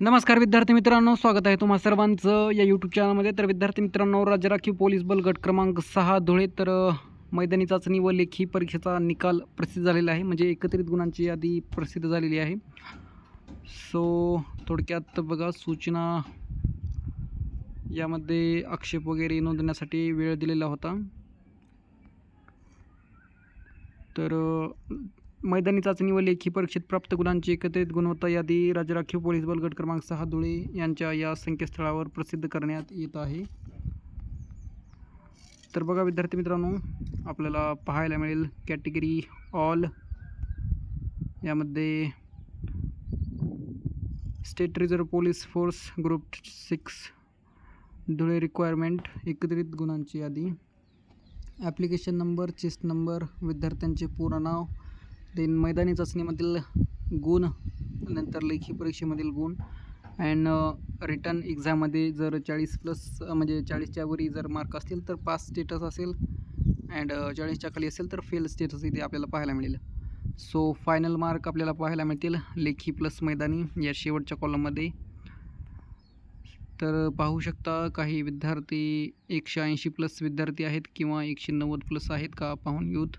नमस्कार विद्यार्थी मित्रांनो, स्वागत आहे तुम्हा सर्वांचं या यूट्यूब चॅनलमध्ये. तर विद्यार्थी मित्रांनो, राज्य राखीव पोलीस बल गट क्रमांक 6 धुळे. तर मैदानी चाचणी व लेखी परीक्षेचा निकाल प्रसिद्ध झालेला आहे, म्हणजे एकत्रित गुणांची यादी प्रसिद्ध झालेली आहे. सो थोडक्यात बघा, सूचना यामध्ये आक्षेप वगैरे नोंदवण्यासाठी वेळ दिलेला होता. तर मैदानी चाचणी व लेखी परीक्षेत प्राप्त गुणांची एकत्रित गुणवत्ता यादी राज्य राखीव पोलीस बल गट क्रमांक 6 धुळे यांच्या या संकेतस्थळावर प्रसिद्ध करण्यात येत आहे. तर बघा विद्यार्थी मित्रांनो, आपल्याला पाहायला मिळेल कॅटेगरी ऑल यामध्ये state reserve police force group 6 Dhule requirement एकत्रित गुणांची यादी, ॲप्लिकेशन नंबर, चेस्ट नंबर, विद्यार्थ्यांचे पूर्ण नाव, देन मैदानी चाचणीमधील गुण, नंतर लेखी परीक्षेमधील गुण, अँड रिटर्न एक्झाममध्ये जर 40+ म्हणजे 40च्या वरी जर मार्क असतील तर पास स्टेटस असेल, अँड 40च्या खाली असेल तर फेल स्टेटस इथे आपल्याला पाहायला मिळेल. सो फायनल मार्क आपल्याला पाहायला मिळतील लेखी प्लस मैदानी या शेवटच्या कॉलममध्ये. तर पाहू शकता काही विद्यार्थी 180+ विद्यार्थी आहेत किंवा 190+ आहेत का पाहून घेऊत.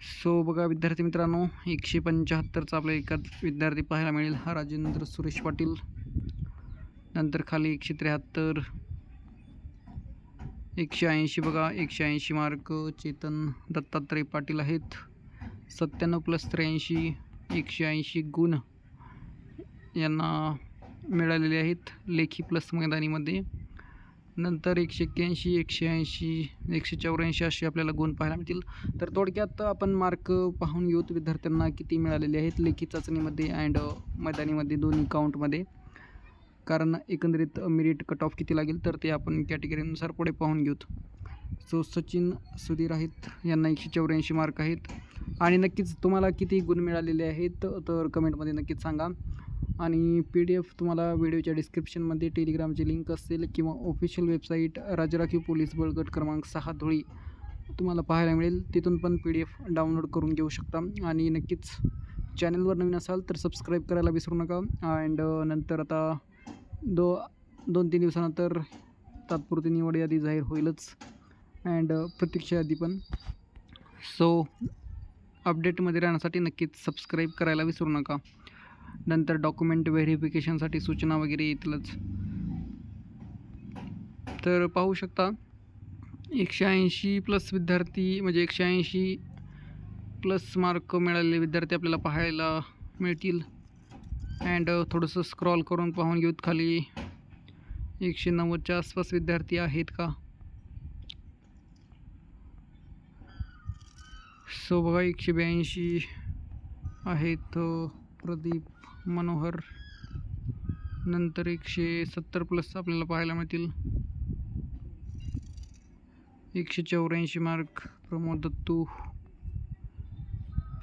सो बघा विद्यार्थी मित्रांनो, 175चा आपला एकाच विद्यार्थी पाहायला मिळेल, हा राजेंद्र सुरेश पाटील. नंतर खाली 173, 180 बघा, 180 मार्क चेतन दत्तात्रय पाटील आहेत. 97+83 180 गुण यांना मिळालेले आहेत लेखी प्लस मैदानीमध्ये. नंतर 181, 180, 184 असे आपल्याला गुण पाहायला मिळतील. तर थोडक्यात आपण मार्क पाहून घेऊत विद्यार्थ्यांना किती मिळालेले आहेत लेखी चाचणीमध्ये अँड मैदानीमध्ये दोन्ही काउंटमध्ये, कारण एकंदरीत मेरिट कट ऑफ किती लागेल तर ते आपण कॅटेगरीनुसार पुढे पाहून घेऊत. सो सचिन सुधीर आहेत, यांना 184 मार्क आहेत. आणि नक्कीच तुम्हाला किती गुण मिळालेले आहेत तर कमेंटमध्ये नक्कीच सांगा. आणि PDF तुम्हाला व्हिडिओच्या डिस्क्रिप्शनमध्ये टेलिग्रामची लिंक असेल किंवा ऑफिशियल वेबसाईट राज्य राखीव पोलीस बल गट क्रमांक 6 धुळे तुम्हाला पाहायला मिळेल, तिथून पण PDF डाउनलोड करून घेऊ शकता. आणि नक्कीच चॅनलवर नवीन असाल तर सबस्क्राईब करायला विसरू नका. अँड नंतर आता 2-3 दिवसानंतर तात्पुरती निवड यादी जाहीर होईलच, अँड प्रतीक्षा यादी पण. सो अपडेटमध्ये राहण्यासाठी नक्कीच सबस्क्राईब करायला विसरू नका. नंतर डॉक्युमेंट व्हेरिफिकेशनसाठी सूचना वगैरे येतीलच. तर पाहू शकता 180+ विद्यार्थी, म्हणजे 180+ मार्क मिळालेले विद्यार्थी आपल्याला पाहायला मिळतील. अँड थोडंसं स्क्रॉल करून पाहून घेऊत खाली 190च्या आसपास विद्यार्थी आहेत का. सो बघा 182 आहेत प्रदीप मनोहर. नंतर 170+ आपल्याला पाहायला मिळतील. 184 मार्क प्रमोद दत्तू.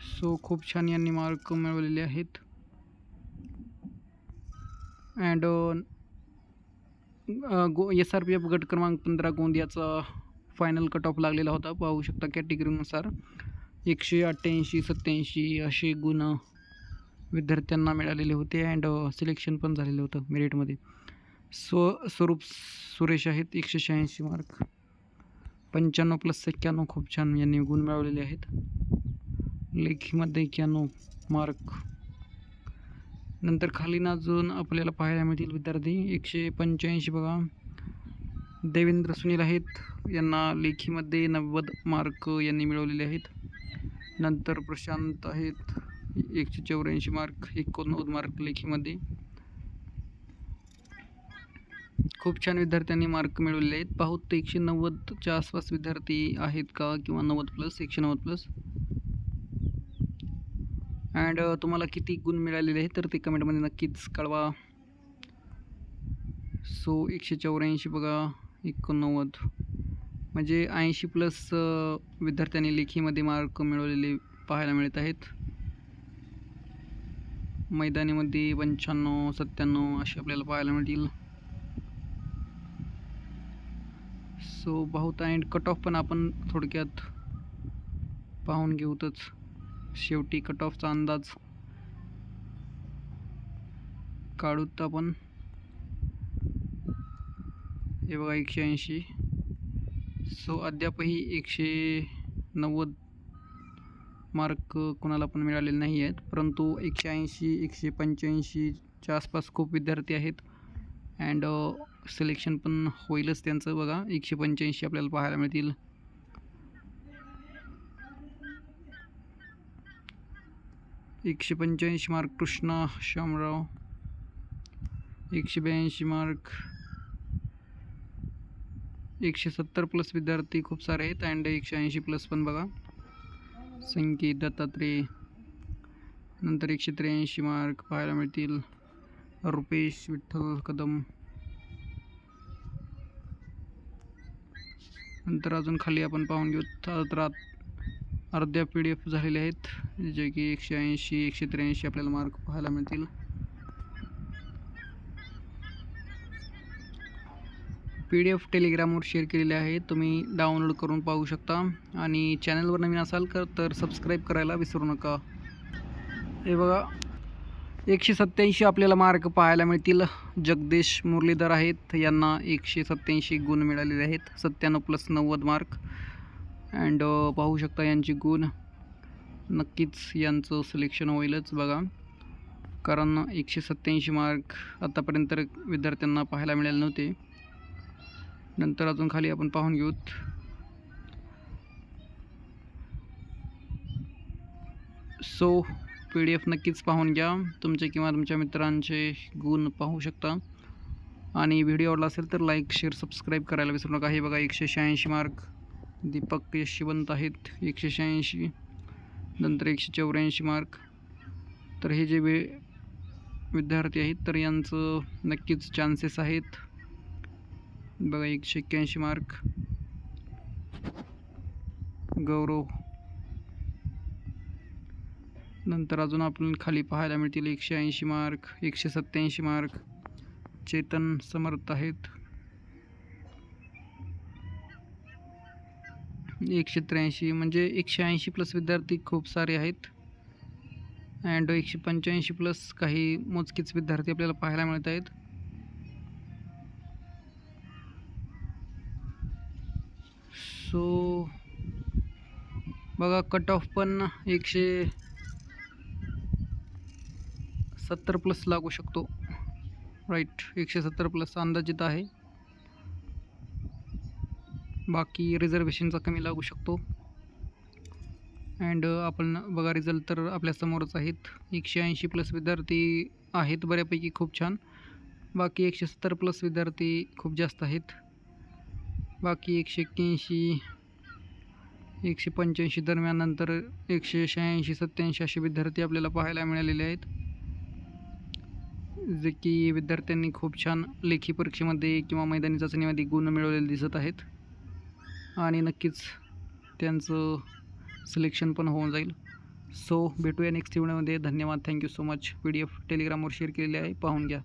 सो खूप छान यांनी मार्क मिळवलेले आहेत. अँड SRPF गट क्रमांक 15 गोंदियाचा फायनल कट ऑफ लागलेला होता, पाहू शकता कॅटेगरीनुसार 188, 87 असे गुण विद्यार्थ्यांना मिळालेले होते. अँड सिलेक्शन पण झालेलं होतं मेरिटमध्ये. स्वरूप सुरेश आहेत 186 मार्क. 95+91 खूप छान यांनी गुण मिळवलेले आहेत. लेखीमध्ये 91 मार्क. नंतर खाली अजून आपल्याला पाहायला मिळतील विद्यार्थी 185 बघा, देवेंद्र सुनील आहेत, यांना लेखीमध्ये 90 मार्क यांनी मिळवलेले आहेत. नंतर प्रशांत आहेत 184 मार्क, 89 मार्क लेखीमध्ये. खूप छान विद्यार्थ्यांनी मार्क मिळवलेले आहेत. पाहू तर 190च्या आसपास विद्यार्थी आहेत का, किंवा 90+, 190+. अँड तुम्हाला किती गुण मिळालेले आहेत तर ते कमेंटमध्ये नक्कीच कळवा. सो 184 बघा, 89 म्हणजे 80+ विद्यार्थ्यांनी लेखीमध्ये मार्क मिळवलेले पाहायला मिळत आहेत. मैदानीमध्ये 95, 97 असे आपल्याला पाहायला मिळतील. सो बहुत अँड कट ऑफ पण आपण थोडक्यात पाहून घेऊतच शेवटी कट ऑफचा अंदाज. काढूत आपण. हे बघा 180. सो अद्यापही 190 मार्क कोणाला पण मिळालेले नाही आहेत, परंतु 180 185च्या आसपास खूप विद्यार्थी आहेत. अँड सिलेक्शन पण होईलच त्यांचं. बघा 185 आपल्याला पाहायला मिळतील. एकशे 185 mark Krishna Shamrao. 182 mark. 170 plus विद्यार्थी खूप सारे आहेत. अँड 180 प्लस पण बघा संकेत दत्तात्रेय. नंतर 183 मार्क पाहायला मिळतील. रुपेश विठ्ठल कदम. नंतर अजून खाली आपण पाहून घेऊ. तर अर्ध्या PDF झालेले आहेत, जे की 180 183 आपल्याला मार्क पाहायला मिळतील. PDF टेलिग्रामवर शेअर केलेले आहे, तुम्ही डाउनलोड करून पाहू शकता. आणि चॅनलवर नवीन असाल तर सबस्क्राईब करायला विसरू नका. हे बघा 187 आपल्याला मार्क पाहायला मिळतील. जगदीश मुरलीधर आहेत, यांना 187 गुण मिळालेले आहेत. 97 + 90 मार्क. अँड पाहू शकता यांचे गुण. नक्कीच यांचं सिलेक्शन होईलच बघा, कारण 187 मार्क आतापर्यंत विद्यार्थ्यांना पाहायला मिळाले नव्हते. नंतर अजून खाली आपण पाहून घेऊत. सो PDF नक्कीच पाहून घ्या. तुमचे किंवा तुमच्या मित्रांचे गुण पाहू शकता. आणि व्हिडिओ आवडला असेल तर लाईक शेअर सबस्क्राईब करायला विसरू नका. हे बघा 186 मार्क दीपक यशवंत आहेत, 186. नंतर 184 मार्क. तर हे जे विद्यार्थी आहेत तर यांचं नक्कीच चान्सेस आहेत. बघा 181 मार्क गौरव. नंतर अजून आपण खाली पाहायला मिळतील 180 मार्क. 187 मार्क चेतन समर्थ आहेत. 183 म्हणजे 180 प्लस विद्यार्थी खूप सारे आहेत. अँड 185 प्लस काही मोजकेच विद्यार्थी आपल्याला पाहायला मिळत आहेत. सो बघा कट ऑफ पण 170 प्लस लागू शकतो. राईट 170 प्लस अंदाजित आहे. बाकी रिझर्वेशनचा कमी लागू शकतो. अँड आपण बघा रिझल्ट तर आपल्यासमोरच आहेत. 180 प्लस विद्यार्थी आहेत बऱ्यापैकी, खूप छान. बाकी 170 प्लस विद्यार्थी खूप जास्त आहेत. बाकी 181 185 दरम्यान. नंतर 186 87 असे विद्यार्थी आपल्याला पाहायला मिळालेले आहेत, जे की विद्यार्थ्यांनी खूप छान लेखी परीक्षेमध्ये किंवा मैदानी चाचणीमध्ये गुण मिळवलेले दिसत आहेत. आणि नक्कीच त्यांचं सिलेक्शन पण होऊन जाईल. सो भेटूया नेक्स्ट व्हिडिओमध्ये. धन्यवाद. Thank you so much. PDF टेलिग्रामवर शेअर केलेले आहे, पाहून घ्या.